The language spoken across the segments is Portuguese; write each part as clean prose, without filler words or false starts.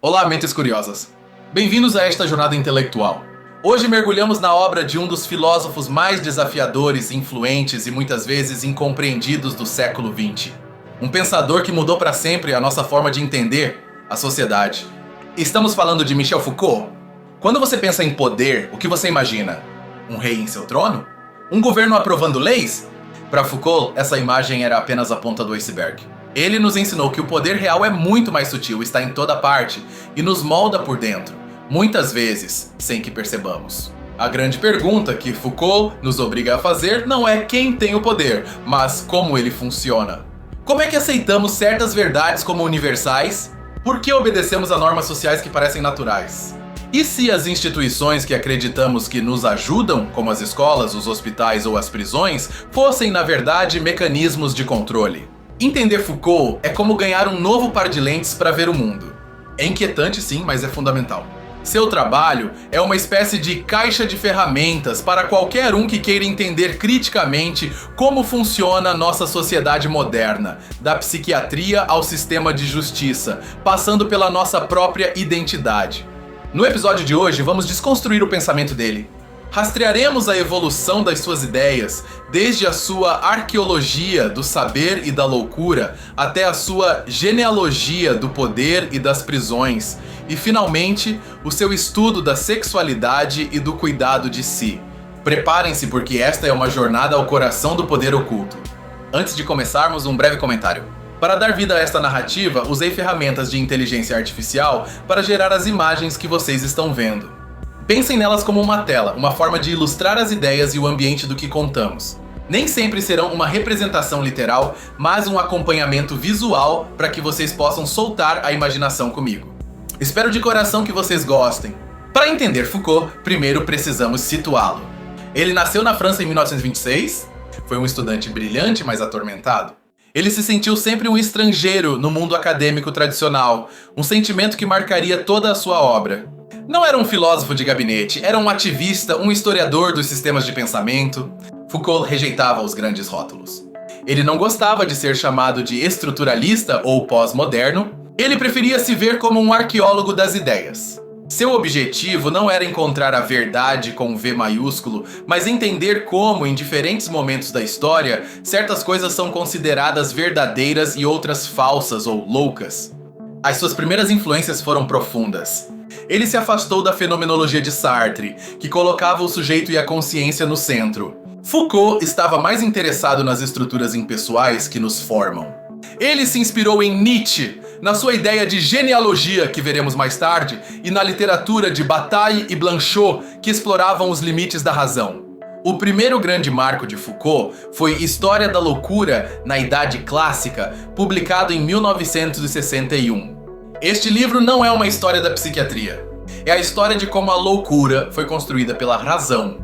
Olá, mentes curiosas! Bem-vindos a esta jornada intelectual. Hoje mergulhamos na obra de um dos filósofos mais desafiadores, influentes e muitas vezes incompreendidos do século XX. Um pensador que mudou para sempre a nossa forma de entender a sociedade. Estamos falando de Michel Foucault. Quando você pensa em poder, o que você imagina? Um rei em seu trono? Um governo aprovando leis? Para Foucault, essa imagem era apenas a ponta do iceberg. Ele nos ensinou que o poder real é muito mais sutil, está em toda parte e nos molda por dentro, muitas vezes sem que percebamos. A grande pergunta que Foucault nos obriga a fazer não é quem tem o poder, mas como ele funciona. Como é que aceitamos certas verdades como universais? Por que obedecemos a normas sociais que parecem naturais? E se as instituições que acreditamos que nos ajudam, como as escolas, os hospitais ou as prisões, fossem na verdade mecanismos de controle? Entender Foucault é como ganhar um novo par de lentes para ver o mundo. É inquietante sim, mas é fundamental. Seu trabalho é uma espécie de caixa de ferramentas para qualquer um que queira entender criticamente como funciona a nossa sociedade moderna, da psiquiatria ao sistema de justiça, passando pela nossa própria identidade. No episódio de hoje, vamos desconstruir o pensamento dele. Rastrearemos a evolução das suas ideias, desde a sua arqueologia do saber e da loucura, até a sua genealogia do poder e das prisões, e finalmente, o seu estudo da sexualidade e do cuidado de si. Preparem-se porque esta é uma jornada ao coração do poder oculto. Antes de começarmos, um breve comentário. Para dar vida a esta narrativa, usei ferramentas de inteligência artificial para gerar as imagens que vocês estão vendo. Pensem nelas como uma tela, uma forma de ilustrar as ideias e o ambiente do que contamos. Nem sempre serão uma representação literal, mas um acompanhamento visual para que vocês possam soltar a imaginação comigo. Espero de coração que vocês gostem. Para entender Foucault, primeiro precisamos situá-lo. Ele nasceu na França em 1926, foi um estudante brilhante, mas atormentado. Ele se sentiu sempre um estrangeiro no mundo acadêmico tradicional, um sentimento que marcaria toda a sua obra. Não era um filósofo de gabinete, era um ativista, um historiador dos sistemas de pensamento. Foucault rejeitava os grandes rótulos. Ele não gostava de ser chamado de estruturalista ou pós-moderno. Ele preferia se ver como um arqueólogo das ideias. Seu objetivo não era encontrar a verdade com V maiúsculo, mas entender como, em diferentes momentos da história, certas coisas são consideradas verdadeiras e outras falsas ou loucas. As suas primeiras influências foram profundas. Ele se afastou da fenomenologia de Sartre, que colocava o sujeito e a consciência no centro. Foucault estava mais interessado nas estruturas impessoais que nos formam. Ele se inspirou em Nietzsche, na sua ideia de genealogia, que veremos mais tarde, e na literatura de Bataille e Blanchot, que exploravam os limites da razão. O primeiro grande marco de Foucault foi História da Loucura na Idade Clássica, publicado em 1961. Este livro não é uma história da psiquiatria. É a história de como a loucura foi construída pela razão.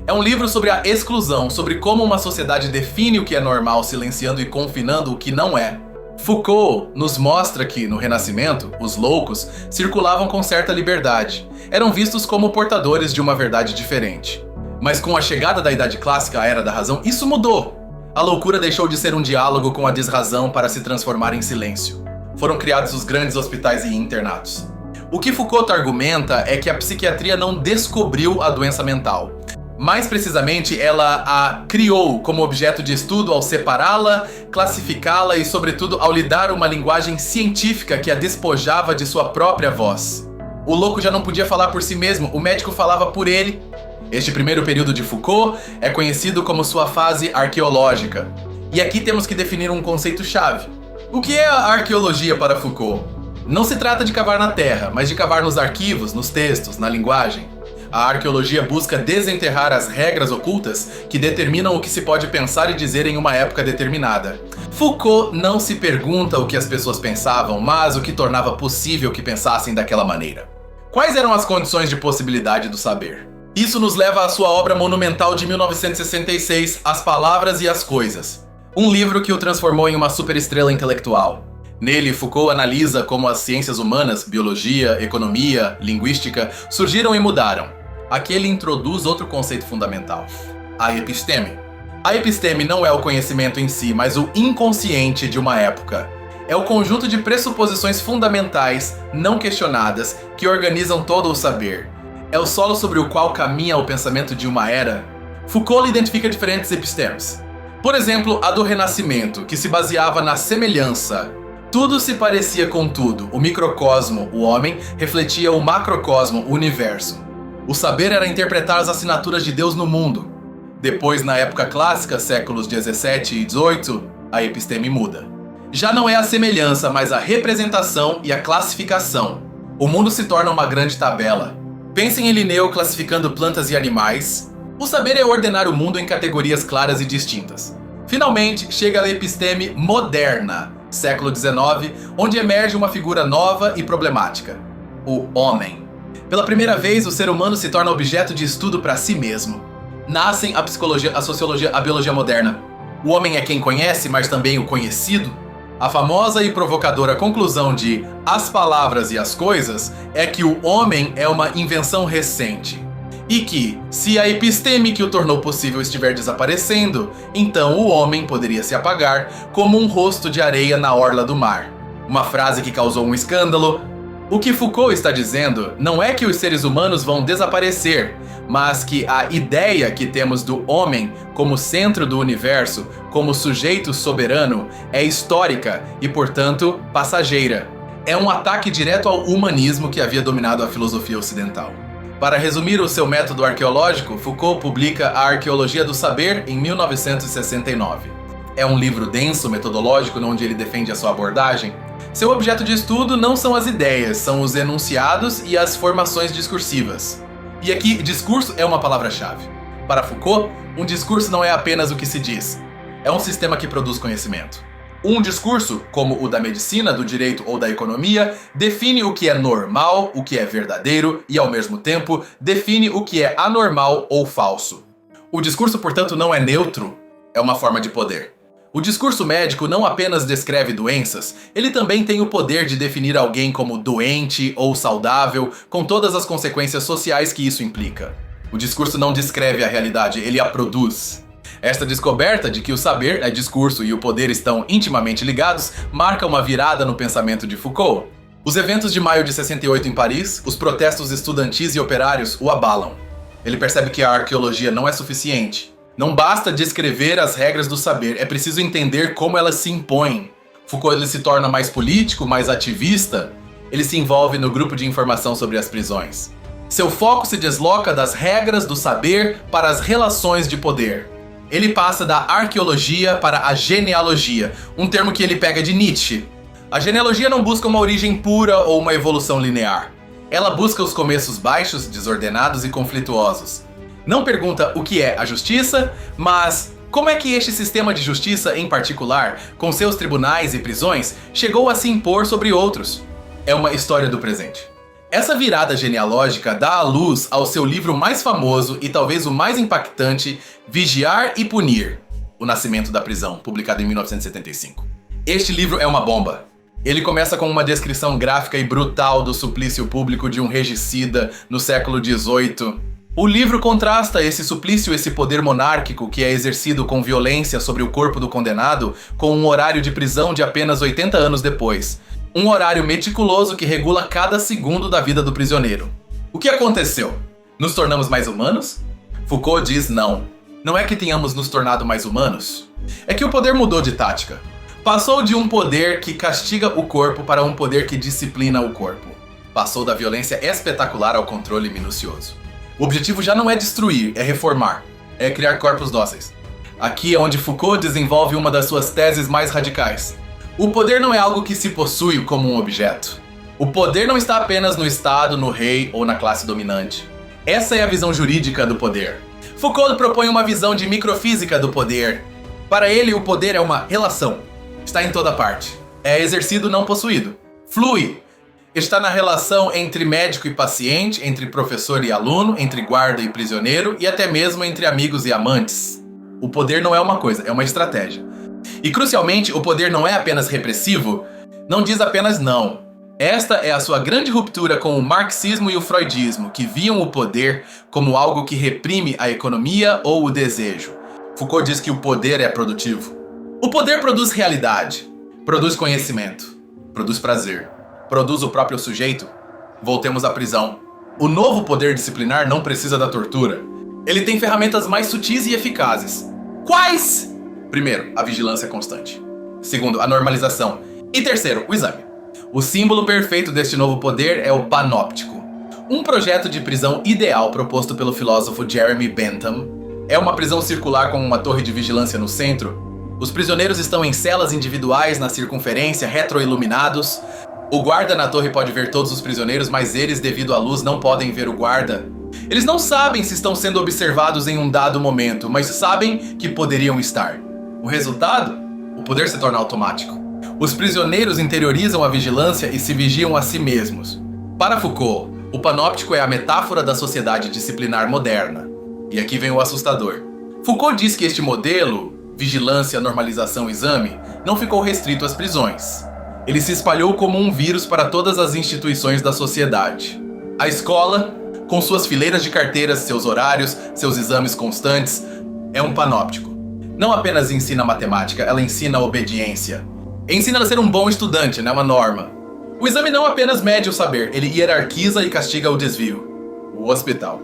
É um livro sobre a exclusão, sobre como uma sociedade define o que é normal, silenciando e confinando o que não é. Foucault nos mostra que, no Renascimento, os loucos circulavam com certa liberdade. Eram vistos como portadores de uma verdade diferente. Mas com a chegada da Idade Clássica, a Era da Razão, isso mudou. A loucura deixou de ser um diálogo com a desrazão para se transformar em silêncio. Foram criados os grandes hospitais e internatos. O que Foucault argumenta é que a psiquiatria não descobriu a doença mental. Mais precisamente, ela a criou como objeto de estudo ao separá-la, classificá-la e, sobretudo, ao lhe dar uma linguagem científica que a despojava de sua própria voz. O louco já não podia falar por si mesmo, o médico falava por ele. Este primeiro período de Foucault é conhecido como sua fase arqueológica. E aqui temos que definir um conceito-chave. O que é a arqueologia para Foucault? Não se trata de cavar na terra, mas de cavar nos arquivos, nos textos, na linguagem. A arqueologia busca desenterrar as regras ocultas que determinam o que se pode pensar e dizer em uma época determinada. Foucault não se pergunta o que as pessoas pensavam, mas o que tornava possível que pensassem daquela maneira. Quais eram as condições de possibilidade do saber? Isso nos leva à sua obra monumental de 1966, As Palavras e as Coisas. Um livro que o transformou em uma superestrela intelectual. Nele, Foucault analisa como as ciências humanas, biologia, economia, linguística, surgiram e mudaram. Aqui ele introduz outro conceito fundamental: a episteme. A episteme não é o conhecimento em si, mas o inconsciente de uma época. É o conjunto de pressuposições fundamentais, não questionadas, que organizam todo o saber. É o solo sobre o qual caminha o pensamento de uma era. Foucault identifica diferentes epistemes. Por exemplo, a do Renascimento, que se baseava na semelhança. Tudo se parecia com tudo. O microcosmo, o homem, refletia o macrocosmo, o universo. O saber era interpretar as assinaturas de Deus no mundo. Depois, na época clássica, séculos 17 e 18, a episteme muda. Já não é a semelhança, mas a representação e a classificação. O mundo se torna uma grande tabela. Pensem em Linneu classificando plantas e animais. O saber é ordenar o mundo em categorias claras e distintas. Finalmente, chega a episteme moderna, século XIX, onde emerge uma figura nova e problemática: o homem. Pela primeira vez, o ser humano se torna objeto de estudo para si mesmo. Nascem a psicologia, a sociologia, a biologia moderna. O homem é quem conhece, mas também o conhecido. A famosa e provocadora conclusão de As Palavras e as Coisas é que o homem é uma invenção recente. E que, se a episteme que o tornou possível estiver desaparecendo, então o homem poderia se apagar como um rosto de areia na orla do mar. Uma frase que causou um escândalo. O que Foucault está dizendo não é que os seres humanos vão desaparecer, mas que a ideia que temos do homem como centro do universo, como sujeito soberano, é histórica e, portanto, passageira. É um ataque direto ao humanismo que havia dominado a filosofia ocidental. Para resumir o seu método arqueológico, Foucault publica A Arqueologia do Saber em 1969. É um livro denso, metodológico, onde ele defende a sua abordagem. Seu objeto de estudo não são as ideias, são os enunciados e as formações discursivas. E aqui, discurso é uma palavra-chave. Para Foucault, um discurso não é apenas o que se diz. É um sistema que produz conhecimento. Um discurso, como o da medicina, do direito ou da economia, define o que é normal, o que é verdadeiro e, ao mesmo tempo, define o que é anormal ou falso. O discurso, portanto, não é neutro, é uma forma de poder. O discurso médico não apenas descreve doenças, ele também tem o poder de definir alguém como doente ou saudável, com todas as consequências sociais que isso implica. O discurso não descreve a realidade, ele a produz. Esta descoberta de que o saber, discurso e o poder estão intimamente ligados marca uma virada no pensamento de Foucault. Os eventos de maio de 68 em Paris, os protestos estudantis e operários o abalam. Ele percebe que a arqueologia não é suficiente. Não basta descrever as regras do saber, é preciso entender como elas se impõem. Foucault ele se torna mais político, mais ativista. Ele se envolve no grupo de informação sobre as prisões. Seu foco se desloca das regras do saber para as relações de poder. Ele passa da arqueologia para a genealogia, um termo que ele pega de Nietzsche. A genealogia não busca uma origem pura ou uma evolução linear. Ela busca os começos baixos, desordenados e conflituosos. Não pergunta o que é a justiça, mas como é que este sistema de justiça em particular, com seus tribunais e prisões, chegou a se impor sobre outros. É uma história do presente. Essa virada genealógica dá a luz ao seu livro mais famoso e talvez o mais impactante, Vigiar e Punir, O Nascimento da Prisão, publicado em 1975. Este livro é uma bomba. Ele começa com uma descrição gráfica e brutal do suplício público de um regicida no século XVIII. O livro contrasta esse suplício, esse poder monárquico que é exercido com violência sobre o corpo do condenado, com um horário de prisão de apenas 80 anos depois. Um horário meticuloso que regula cada segundo da vida do prisioneiro. O que aconteceu? Nos tornamos mais humanos? Foucault diz não. Não é que tenhamos nos tornado mais humanos. É que o poder mudou de tática. Passou de um poder que castiga o corpo para um poder que disciplina o corpo. Passou da violência espetacular ao controle minucioso. O objetivo já não é destruir, é reformar. É criar corpos dóceis. Aqui é onde Foucault desenvolve uma das suas teses mais radicais. O poder não é algo que se possui como um objeto. O poder não está apenas no Estado, no rei ou na classe dominante. Essa é a visão jurídica do poder. Foucault propõe uma visão de microfísica do poder. Para ele, o poder é uma relação. Está em toda parte. É exercido, não possuído. Flui. Está na relação entre médico e paciente, entre professor e aluno, entre guarda e prisioneiro e até mesmo entre amigos e amantes. O poder não é uma coisa, é uma estratégia. E crucialmente, o poder não é apenas repressivo, não diz apenas não. Esta é a sua grande ruptura com o marxismo e o freudismo, que viam o poder como algo que reprime a economia ou o desejo. Foucault diz que o poder é produtivo. O poder produz realidade. Produz conhecimento. Produz prazer. Produz o próprio sujeito. Voltemos à prisão. O novo poder disciplinar não precisa da tortura. Ele tem ferramentas mais sutis e eficazes. Quais? Primeiro, a vigilância constante. Segundo, a normalização. E terceiro, o exame. O símbolo perfeito deste novo poder é o panóptico. Um projeto de prisão ideal proposto pelo filósofo Jeremy Bentham. É uma prisão circular com uma torre de vigilância no centro. Os prisioneiros estão em celas individuais na circunferência, retroiluminados. O guarda na torre pode ver todos os prisioneiros, mas eles, devido à luz, não podem ver o guarda. Eles não sabem se estão sendo observados em um dado momento, mas sabem que poderiam estar. O resultado? O poder se torna automático. Os prisioneiros interiorizam a vigilância e se vigiam a si mesmos. Para Foucault, o panóptico é a metáfora da sociedade disciplinar moderna. E aqui vem o assustador. Foucault diz que este modelo, vigilância, normalização, exame, não ficou restrito às prisões. Ele se espalhou como um vírus para todas as instituições da sociedade. A escola, com suas fileiras de carteiras, seus horários, seus exames constantes, é um panóptico. Não apenas ensina matemática, ela ensina obediência. Ensina a ser um bom estudante, não é uma norma. O exame não apenas mede o saber, ele hierarquiza e castiga o desvio. O hospital.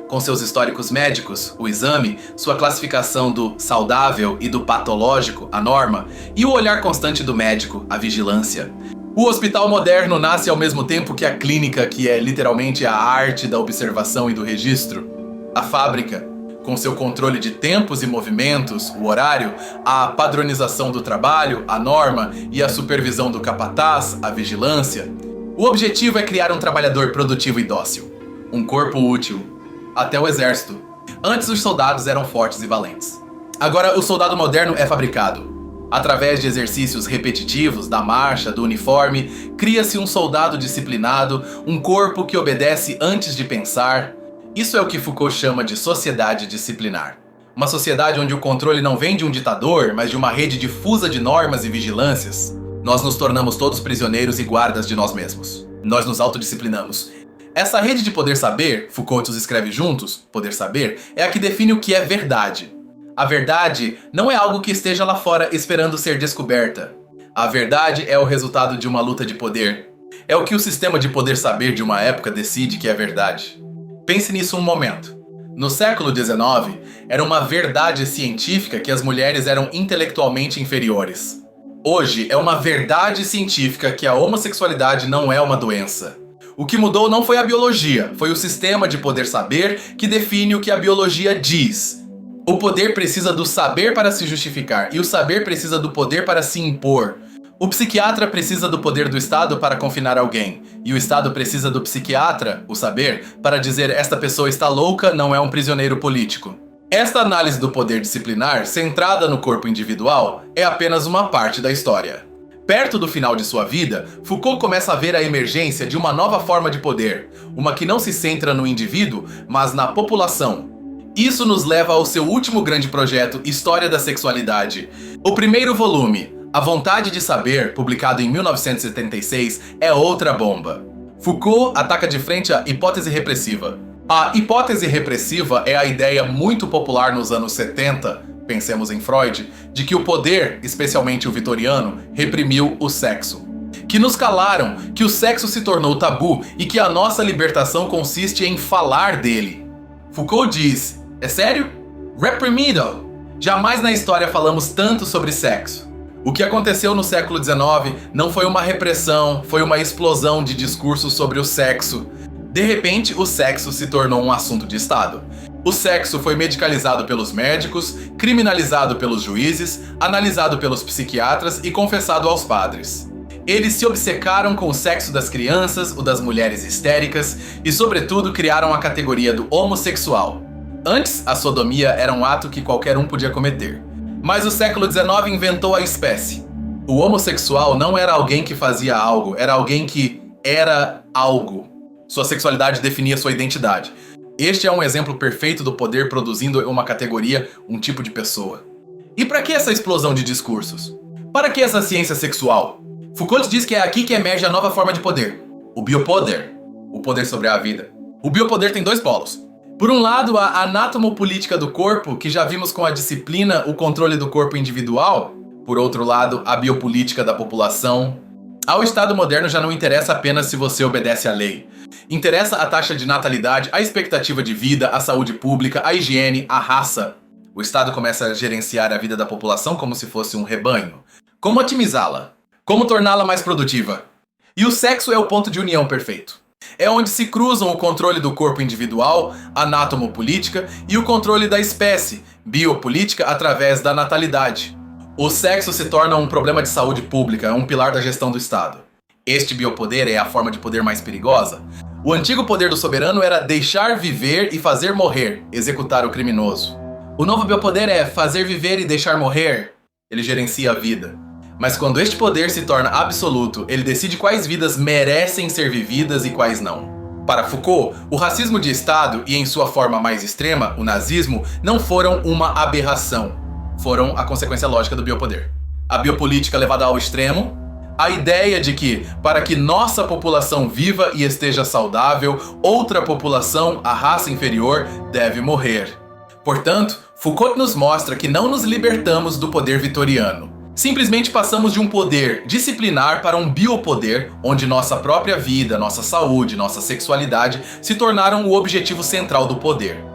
Com seus históricos médicos, o exame, sua classificação do saudável e do patológico, a norma, e o olhar constante do médico, a vigilância. O hospital moderno nasce ao mesmo tempo que a clínica, que é literalmente a arte da observação e do registro. A fábrica, com seu controle de tempos e movimentos, o horário, a padronização do trabalho, a norma e a supervisão do capataz, a vigilância. O objetivo é criar um trabalhador produtivo e dócil. Um corpo útil. Até o exército. Antes os soldados eram fortes e valentes. Agora o soldado moderno é fabricado. Através de exercícios repetitivos, da marcha, do uniforme, cria-se um soldado disciplinado, um corpo que obedece antes de pensar. Isso é o que Foucault chama de sociedade disciplinar. Uma sociedade onde o controle não vem de um ditador, mas de uma rede difusa de normas e vigilâncias. Nós nos tornamos todos prisioneiros e guardas de nós mesmos. Nós nos autodisciplinamos. Essa rede de poder saber, Foucault os escreve juntos, poder saber, é a que define o que é verdade. A verdade não é algo que esteja lá fora esperando ser descoberta. A verdade é o resultado de uma luta de poder. É o que o sistema de poder saber de uma época decide que é verdade. Pense nisso um momento. No século XIX, era uma verdade científica que as mulheres eram intelectualmente inferiores. Hoje é uma verdade científica que a homossexualidade não é uma doença. O que mudou não foi a biologia, foi o sistema de poder saber que define o que a biologia diz. O poder precisa do saber para se justificar, e o saber precisa do poder para se impor. O psiquiatra precisa do poder do Estado para confinar alguém, e o Estado precisa do psiquiatra, o saber, para dizer esta pessoa está louca, não é um prisioneiro político. Esta análise do poder disciplinar, centrada no corpo individual, é apenas uma parte da história. Perto do final de sua vida, Foucault começa a ver a emergência de uma nova forma de poder, uma que não se centra no indivíduo, mas na população. Isso nos leva ao seu último grande projeto, História da Sexualidade. O primeiro volume, A Vontade de Saber, publicado em 1976, é outra bomba. Foucault ataca de frente a hipótese repressiva. A hipótese repressiva é a ideia muito popular nos anos 70, pensemos em Freud, de que o poder, especialmente o vitoriano, reprimiu o sexo. Que nos calaram, que o sexo se tornou tabu e que a nossa libertação consiste em falar dele. Foucault diz, é sério? Reprimido! Jamais na história falamos tanto sobre sexo. O que aconteceu no século XIX não foi uma repressão, foi uma explosão de discursos sobre o sexo. De repente, o sexo se tornou um assunto de Estado. O sexo foi medicalizado pelos médicos, criminalizado pelos juízes, analisado pelos psiquiatras e confessado aos padres. Eles se obcecaram com o sexo das crianças, o das mulheres histéricas e, sobretudo, criaram a categoria do homossexual. Antes, a sodomia era um ato que qualquer um podia cometer. Mas o século XIX inventou a espécie. O homossexual não era alguém que fazia algo, era alguém que era algo. Sua sexualidade definia sua identidade. Este é um exemplo perfeito do poder produzindo uma categoria, um tipo de pessoa. E para que essa explosão de discursos? Para que essa ciência sexual? Foucault diz que é aqui que emerge a nova forma de poder. O biopoder. O poder sobre a vida. O biopoder tem dois polos. Por um lado, a anatomopolítica do corpo, que já vimos com a disciplina, o controle do corpo individual. por outro lado, a biopolítica da população. Ao Estado moderno já não interessa apenas se você obedece à lei. Interessa a taxa de natalidade, a expectativa de vida, a saúde pública, a higiene, a raça. O Estado começa a gerenciar a vida da população como se fosse um rebanho. Como otimizá-la? Como torná-la mais produtiva? E o sexo é o ponto de união perfeito. É onde se cruzam o controle do corpo individual, anátomo-política, e o controle da espécie, biopolítica, através da natalidade. O sexo se torna um problema de saúde pública, um pilar da gestão do Estado. Este biopoder é a forma de poder mais perigosa. O antigo poder do soberano era deixar viver e fazer morrer, executar o criminoso. O novo biopoder é fazer viver e deixar morrer. Ele gerencia a vida. Mas quando este poder se torna absoluto, ele decide quais vidas merecem ser vividas e quais não. Para Foucault, o racismo de Estado e, em sua forma mais extrema, o nazismo, não foram uma aberração. Foram a consequência lógica do biopoder. A biopolítica levada ao extremo, a ideia de que, para que nossa população viva e esteja saudável, outra população, a raça inferior, deve morrer. Portanto, Foucault nos mostra que não nos libertamos do poder vitoriano. Simplesmente passamos de um poder disciplinar para um biopoder, onde nossa própria vida, nossa saúde, nossa sexualidade se tornaram o objetivo central do poder.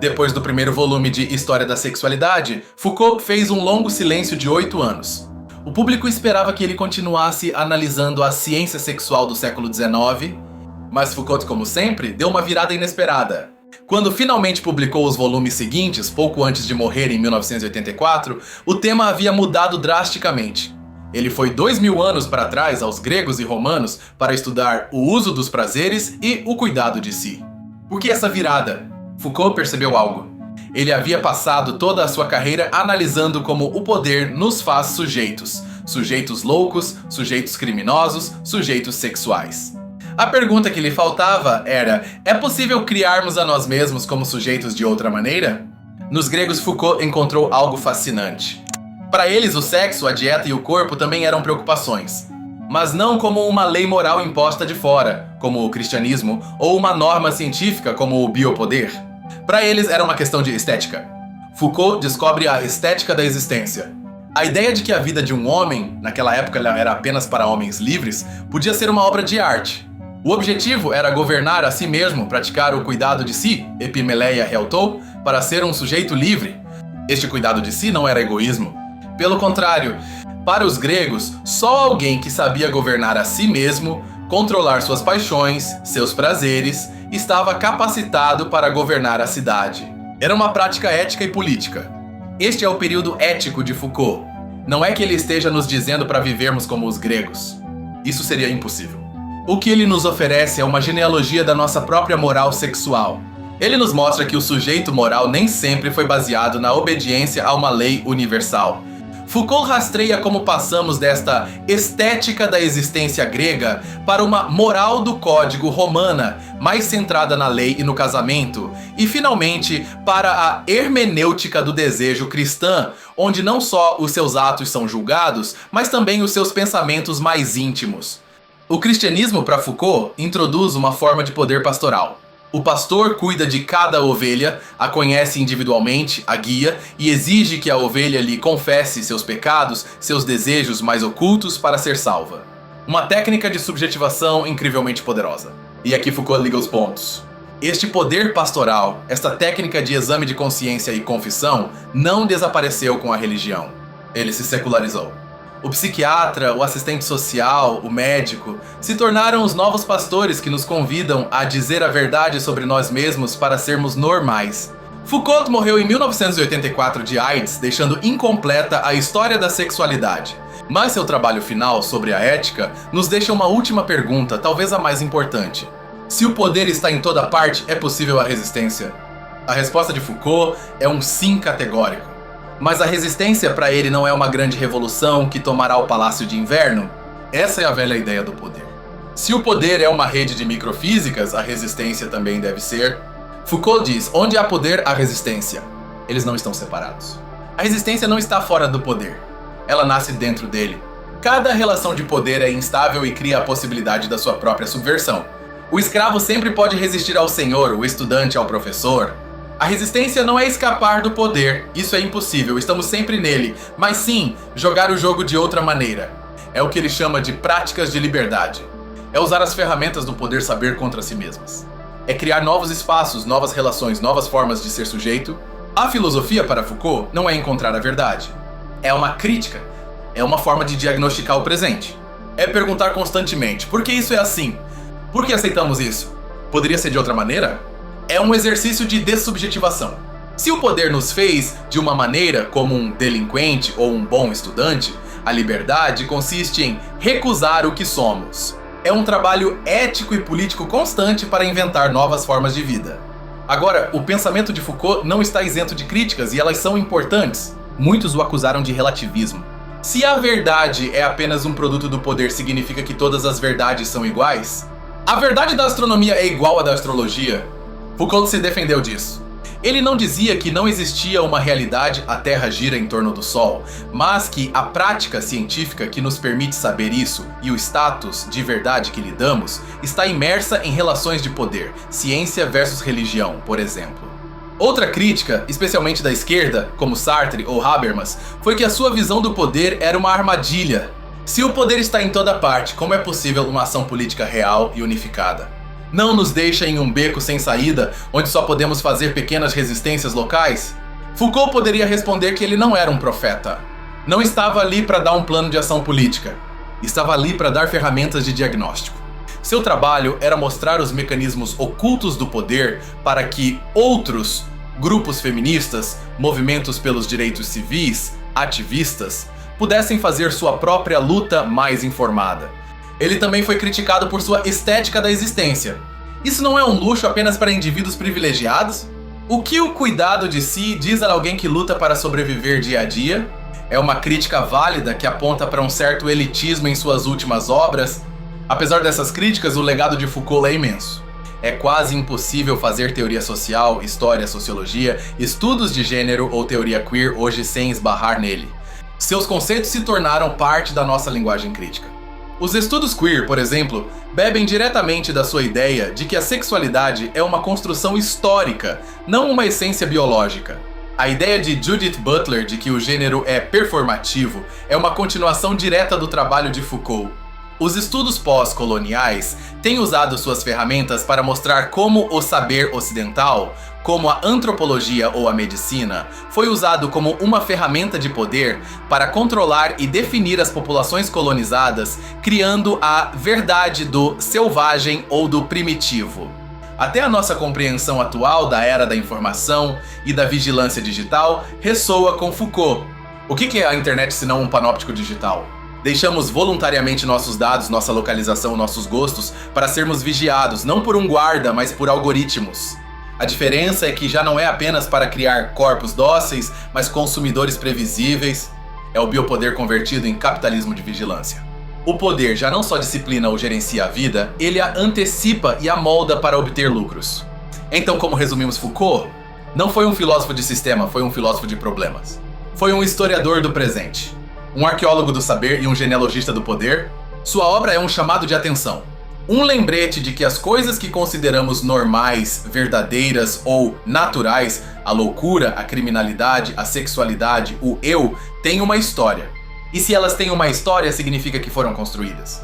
Depois do primeiro volume de História da Sexualidade, Foucault fez um longo silêncio de 8 anos. O público esperava que ele continuasse analisando a ciência sexual do século XIX, mas Foucault, como sempre, deu uma virada inesperada. Quando finalmente publicou os volumes seguintes, pouco antes de morrer em 1984, o tema havia mudado drasticamente. Ele foi 2000 anos para trás aos gregos e romanos para estudar o uso dos prazeres e o cuidado de si. Por que essa virada? Foucault percebeu algo. Ele havia passado toda a sua carreira analisando como o poder nos faz sujeitos. Sujeitos loucos, sujeitos criminosos, sujeitos sexuais. A pergunta que lhe faltava era: é possível criarmos a nós mesmos como sujeitos de outra maneira? Nos gregos, Foucault encontrou algo fascinante. Para eles, o sexo, a dieta e o corpo também eram preocupações. Mas não como uma lei moral imposta de fora, como o cristianismo, ou uma norma científica, como o biopoder. Para eles, era uma questão de estética. Foucault descobre a estética da existência. A ideia de que a vida de um homem, naquela época ela era apenas para homens livres, podia ser uma obra de arte. O objetivo era governar a si mesmo, praticar o cuidado de si, epimeleia heltou, para ser um sujeito livre. Este cuidado de si não era egoísmo. Pelo contrário, para os gregos, só alguém que sabia governar a si mesmo, controlar suas paixões, seus prazeres, estava capacitado para governar a cidade. Era uma prática ética e política. Este é o período ético de Foucault. Não é que ele esteja nos dizendo para vivermos como os gregos. Isso seria impossível. O que ele nos oferece é uma genealogia da nossa própria moral sexual. Ele nos mostra que o sujeito moral nem sempre foi baseado na obediência a uma lei universal. Foucault rastreia como passamos desta estética da existência grega para uma moral do código romana, mais centrada na lei e no casamento, e finalmente para a hermenêutica do desejo cristã, onde não só os seus atos são julgados, mas também os seus pensamentos mais íntimos. O cristianismo, para Foucault, introduz uma forma de poder pastoral. O pastor cuida de cada ovelha, a conhece individualmente, a guia e exige que a ovelha lhe confesse seus pecados, seus desejos mais ocultos para ser salva. Uma técnica de subjetivação incrivelmente poderosa. E aqui Foucault liga os pontos. Este poder pastoral, esta técnica de exame de consciência e confissão, não desapareceu com a religião. Ele se secularizou. O psiquiatra, o assistente social, o médico, se tornaram os novos pastores que nos convidam a dizer a verdade sobre nós mesmos para sermos normais. Foucault morreu em 1984 de AIDS, deixando incompleta a história da sexualidade. Mas seu trabalho final sobre a ética nos deixa uma última pergunta, talvez a mais importante. Se o poder está em toda parte, é possível a resistência? A resposta de Foucault é um sim categórico. Mas a resistência para ele não é uma grande revolução que tomará o Palácio de Inverno? Essa é a velha ideia do poder. Se o poder é uma rede de microfísicas, a resistência também deve ser. Foucault diz: onde há poder, há resistência. Eles não estão separados. A resistência não está fora do poder. Ela nasce dentro dele. Cada relação de poder é instável e cria a possibilidade da sua própria subversão. O escravo sempre pode resistir ao senhor, o estudante ao professor. A resistência não é escapar do poder, isso é impossível, estamos sempre nele, mas sim jogar o jogo de outra maneira. É o que ele chama de práticas de liberdade. É usar as ferramentas do poder saber contra si mesmas. É criar novos espaços, novas relações, novas formas de ser sujeito. A filosofia, para Foucault, não é encontrar a verdade. É uma crítica. É uma forma de diagnosticar o presente. É perguntar constantemente, por que isso é assim? Por que aceitamos isso? Poderia ser de outra maneira? É um exercício de dessubjetivação. Se o poder nos fez de uma maneira como um delinquente ou um bom estudante, a liberdade consiste em recusar o que somos. É um trabalho ético e político constante para inventar novas formas de vida. Agora, o pensamento de Foucault não está isento de críticas e elas são importantes. Muitos o acusaram de relativismo. Se a verdade é apenas um produto do poder, significa que todas as verdades são iguais? A verdade da astronomia é igual à da astrologia? Foucault se defendeu disso. Ele não dizia que não existia uma realidade, a Terra gira em torno do Sol, mas que a prática científica que nos permite saber isso e o status de verdade que lhe damos está imersa em relações de poder, ciência versus religião, por exemplo. Outra crítica, especialmente da esquerda, como Sartre ou Habermas, foi que a sua visão do poder era uma armadilha. Se o poder está em toda parte, como é possível uma ação política real e unificada? Não nos deixa em um beco sem saída, onde só podemos fazer pequenas resistências locais? Foucault poderia responder que ele não era um profeta. Não estava ali para dar um plano de ação política. Estava ali para dar ferramentas de diagnóstico. Seu trabalho era mostrar os mecanismos ocultos do poder para que outros grupos feministas, movimentos pelos direitos civis, ativistas, pudessem fazer sua própria luta mais informada. Ele também foi criticado por sua estética da existência. Isso não é um luxo apenas para indivíduos privilegiados? O que o cuidado de si diz a alguém que luta para sobreviver dia a dia? É uma crítica válida que aponta para um certo elitismo em suas últimas obras. Apesar dessas críticas, o legado de Foucault é imenso. É quase impossível fazer teoria social, história, sociologia, estudos de gênero ou teoria queer hoje sem esbarrar nele. Seus conceitos se tornaram parte da nossa linguagem crítica. Os estudos queer, por exemplo, bebem diretamente da sua ideia de que a sexualidade é uma construção histórica, não uma essência biológica. A ideia de Judith Butler de que o gênero é performativo é uma continuação direta do trabalho de Foucault. Os estudos pós-coloniais têm usado suas ferramentas para mostrar como o saber ocidental, como a antropologia ou a medicina, foi usado como uma ferramenta de poder para controlar e definir as populações colonizadas, criando a verdade do selvagem ou do primitivo. Até a nossa compreensão atual da era da informação e da vigilância digital ressoa com Foucault. O que é a internet senão um panóptico digital? Deixamos voluntariamente nossos dados, nossa localização, nossos gostos para sermos vigiados, não por um guarda, mas por algoritmos. A diferença é que já não é apenas para criar corpos dóceis, mas consumidores previsíveis. É o biopoder convertido em capitalismo de vigilância. O poder já não só disciplina ou gerencia a vida, ele a antecipa e a molda para obter lucros. Então, como resumimos Foucault? Não foi um filósofo de sistema, foi um filósofo de problemas. Foi um historiador do presente. Um arqueólogo do saber e um genealogista do poder. Sua obra é um chamado de atenção. Um lembrete de que as coisas que consideramos normais, verdadeiras ou naturais, a loucura, a criminalidade, a sexualidade, o eu, têm uma história. E se elas têm uma história, significa que foram construídas.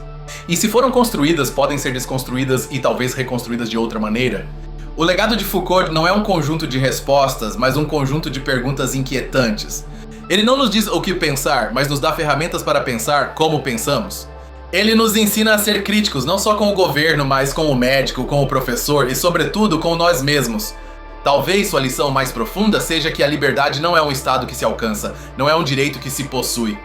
E se foram construídas, podem ser desconstruídas e talvez reconstruídas de outra maneira. O legado de Foucault não é um conjunto de respostas, mas um conjunto de perguntas inquietantes. Ele não nos diz o que pensar, mas nos dá ferramentas para pensar como pensamos. Ele nos ensina a ser críticos, não só com o governo, mas com o médico, com o professor e, sobretudo, com nós mesmos. Talvez sua lição mais profunda seja que a liberdade não é um estado que se alcança, não é um direito que se possui.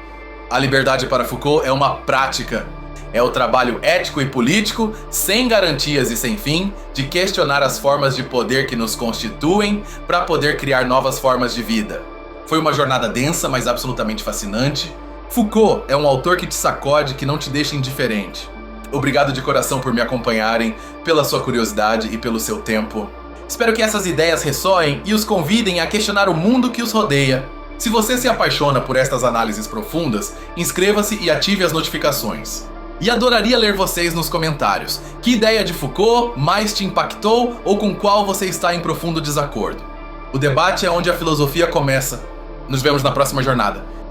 A liberdade para Foucault é uma prática. É o trabalho ético e político, sem garantias e sem fim, de questionar as formas de poder que nos constituem para poder criar novas formas de vida. Foi uma jornada densa, mas absolutamente fascinante. Foucault é um autor que te sacode, que não te deixa indiferente. Obrigado de coração por me acompanharem, pela sua curiosidade e pelo seu tempo. Espero que essas ideias ressoem e os convidem a questionar o mundo que os rodeia. Se você se apaixona por estas análises profundas, inscreva-se e ative as notificações. E adoraria ler vocês nos comentários. Que ideia de Foucault mais te impactou ou com qual você está em profundo desacordo? O debate é onde a filosofia começa. Nos vemos na próxima jornada.